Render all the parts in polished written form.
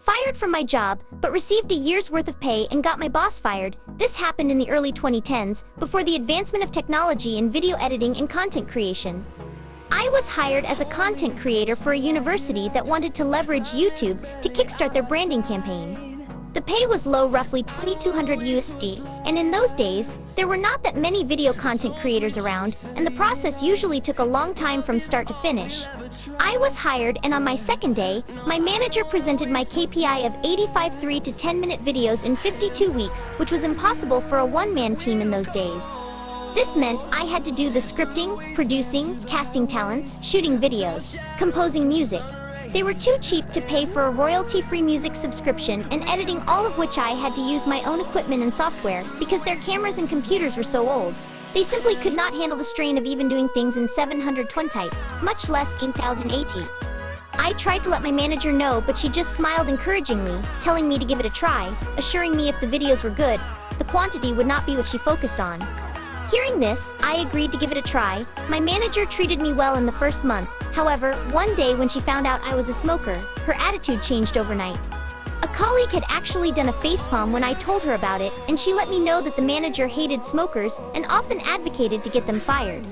fired from my job, but received a year's worth of pay and got my boss fired. This happened in the early 2010s, before the advancement of technology in video editing and content creation. I was hired as a content creator for a university that wanted to leverage YouTube to kickstart their branding campaign. The pay was low, roughly $2,200 USD, and in those days, there were not that many video content creators around, and the process usually took a long time from start to finish. I was hired, and on my second day, my manager presented my KPI of 85 3 to 10-minute videos in 52 weeks, which was impossible for a one-man team in those days. This meant I had to do the scripting, producing, casting talents, shooting videos, composing music. They were too cheap to pay for a royalty-free music subscription, and editing, all of which I had to use my own equipment and software because their cameras and computers were so old. They simply could not handle the strain of even doing things in 720 type, much less in 1080. I tried to let my manager know, but she just smiled encouragingly, telling me to give it a try, assuring me if the videos were good, the quantity would not be what she focused on. Hearing this, I agreed to give it a try. My manager treated me well in the first month. However, one day when she found out I was a smoker, her attitude changed overnight. A colleague had actually done a facepalm when I told her about it, and she let me know that the manager hated smokers and often advocated to get them fired.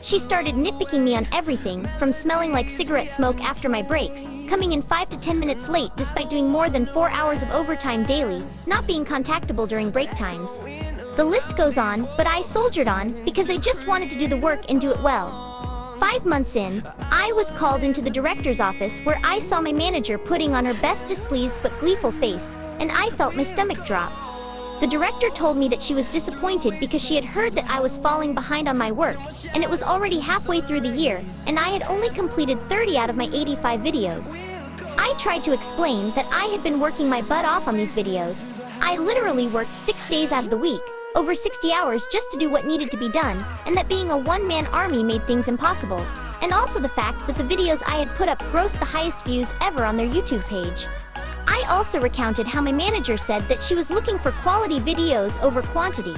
She started nitpicking me on everything, from smelling like cigarette smoke after my breaks, coming in 5 to 10 minutes late despite doing more than 4 hours of overtime daily, not being contactable during break times. The list goes on, but I soldiered on because I just wanted to do the work and do it well. 5 months in, I was called into the director's office where I saw my manager putting on her best displeased but gleeful face, and I felt my stomach drop. The director told me that she was disappointed because she had heard that I was falling behind on my work, and it was already halfway through the year, and I had only completed 30 out of my 85 videos. I tried to explain that I had been working my butt off on these videos. I literally worked 6 days out of the week, over 60 hours just to do what needed to be done, and that being a one-man army made things impossible. And also the fact that the videos I had put up grossed the highest views ever on their YouTube page. I also recounted how my manager said that she was looking for quality videos over quantity.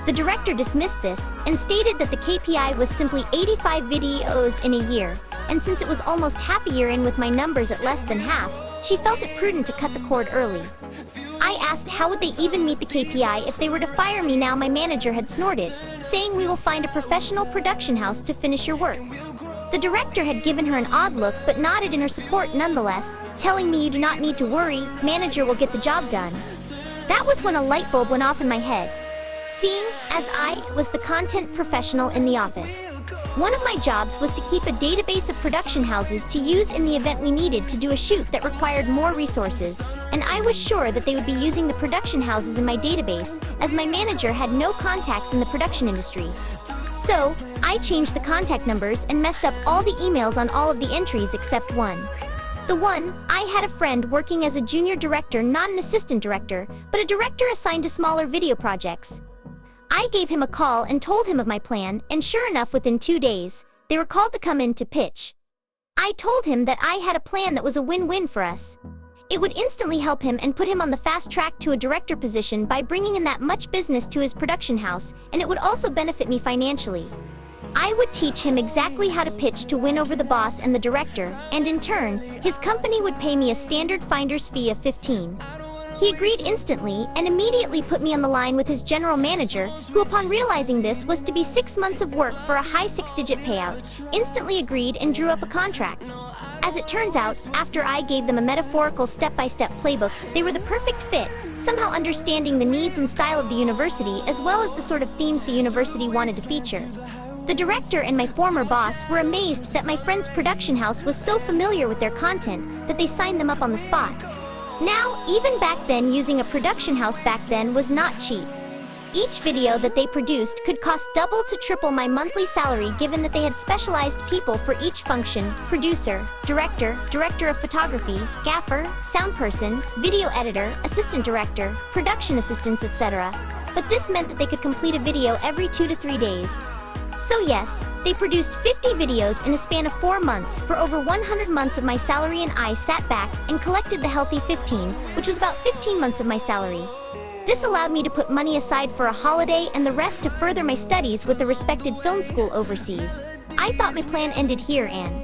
The director dismissed this and stated that the KPI was simply 85 videos in a year, and since it was almost half a year in with my numbers at less than half, she felt it prudent to cut the cord early. I asked how would they even meet the KPI if they were to fire me. Now my manager had snorted, saying we will find a professional production house to finish your work. The director had given her an odd look but nodded in her support nonetheless, telling me you do not need to worry, manager will get the job done. That was when a light bulb went off in my head. Seeing as I was the content professional in the office, one of my jobs was to keep a database of production houses to use in the event we needed to do a shoot that required more resources, and I was sure that they would be using the production houses in my database, as my manager had no contacts in the production industry. So, I changed the contact numbers and messed up all the emails on all of the entries except one. The one, I had a friend working as a junior director, not an assistant director, but a director assigned to smaller video projects. I gave him a call and told him of my plan, and sure enough, within 2 days, they were called to come in to pitch. I told him that I had a plan that was a win-win for us. It would instantly help him and put him on the fast track to a director position by bringing in that much business to his production house, and it would also benefit me financially. I would teach him exactly how to pitch to win over the boss and the director, and in turn, his company would pay me a standard finder's fee of $15. He agreed instantly and immediately put me on the line with his general manager, who upon realizing this was to be 6 months of work for a high 6-digit payout, instantly agreed and drew up a contract. As it turns out, after I gave them a metaphorical step-by-step playbook, they were the perfect fit, somehow understanding the needs and style of the university as well as the sort of themes the university wanted to feature. The director and my former boss were amazed that my friend's production house was so familiar with their content that they signed them up on the spot. Now, even back then, using a production house back then was not cheap. Each video that they produced could cost double to triple my monthly salary, given that they had specialized people for each function: producer, director, director of photography, gaffer, sound person, video editor, assistant director, production assistants, etc. But this meant that they could complete a video every 2 to 3 days. So yes, they produced 50 videos in a span of 4 months for over 100 months of my salary, and I sat back and collected the healthy 15, which was about 15 months of my salary. This allowed me to put money aside for a holiday and the rest to further my studies with the respected film school overseas. I thought my plan ended here, and